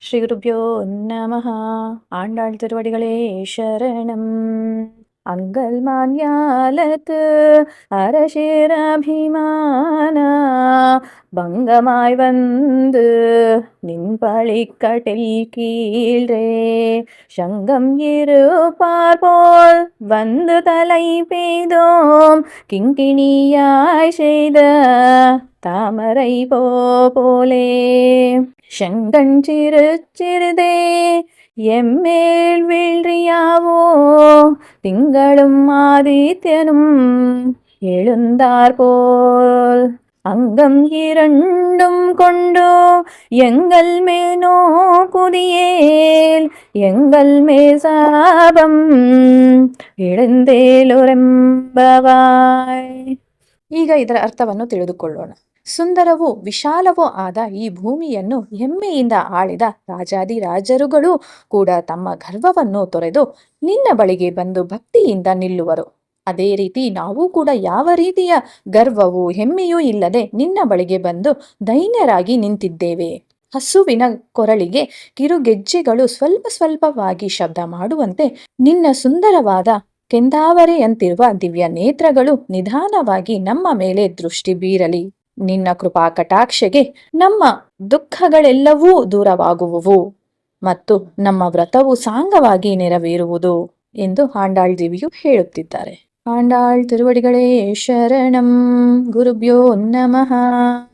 ஸ்ரீ குருப்யோ நமஹ. ஆண்டாள் திருவடிகளே சரணம். அங்கல் மாஞாலத்து அரசேரபிமான பங்கமாய் வந்து நின்பழிக்கட்டில் கீழே சங்கம் இருப்பார் போல் வந்து தலை பெய்தோம் கிங்கிணியாய் செய்த தாமரை போலே செங்கண் சிறு சிறிதே எம்மேல் வீழ்றியாவோ திங்களும் ஆதித்யனும் எழுந்தார் போல் அங்கம் இரண்டும் கொண்டு எங்கள் மேனோ குதியேல் எங்கள் மேசாபம் எழுந்தேಲುರೆಂಬವಾಯ್. ಈಗ ಇದರ ಅರ್ಥವನ್ನು ತಿಳಿದುಕೊಳ್ಳೋಣ. ಸುಂದರವೂ ವಿಶಾಲವೂ ಆದ ಈ ಭೂಮಿಯನ್ನು ಹೆಮ್ಮೆಯಿಂದ ಆಳಿದ ರಾಜಾದಿರಾಜರುಗಳೂ ಕೂಡ ತಮ್ಮ ಗರ್ವವನ್ನು ತೊರೆದು ನಿನ್ನ ಬಳಿಗೆ ಬಂದು ಭಕ್ತಿಯಿಂದ ನಿಲ್ಲುವರು. ಅದೇ ರೀತಿ ನಾವು ಕೂಡ ಯಾವ ರೀತಿಯ ಗರ್ವವೂ ಹೆಮ್ಮೆಯೂ ಇಲ್ಲದೆ ನಿನ್ನ ಬಳಿಗೆ ಬಂದು ದೈನ್ಯರಾಗಿ ನಿಂತಿದ್ದೇವೆ. ಹಸುವಿನ ಕೊರಳಿಗೆ ಕಿರುಗೆಜ್ಜೆಗಳು ಸ್ವಲ್ಪ ಸ್ವಲ್ಪವಾಗಿ ಶಬ್ದ ಮಾಡುವಂತೆ ನಿನ್ನ ಸುಂದರವಾದ ಕೆಂದಾವರೆಯಂತಿರುವ ದಿವ್ಯ ನೇತ್ರಗಳು ನಿಧಾನವಾಗಿ ನಮ್ಮ ಮೇಲೆ ದೃಷ್ಟಿ ಬೀರಲಿ. ನಿನ್ನ ಕೃಪಾ ಕಟಾಕ್ಷೆಗೆ ನಮ್ಮ ದುಃಖಗಳೆಲ್ಲವೂ ದೂರವಾಗುವುವು ಮತ್ತು ನಮ್ಮ ವ್ರತವು ಸಾಂಗವಾಗಿ ನೆರವೇರುವುದು ಎಂದು ಆಂಡಾಳ್ ದೇವಿಯು ಹೇಳುತ್ತಿದ್ದಾರೆ. ಆಂಡಾಳ್ ತಿರುವಡಿಗಳೇ ಶರಣಂ. ಗುರುಭ್ಯೋ ನಮಃ.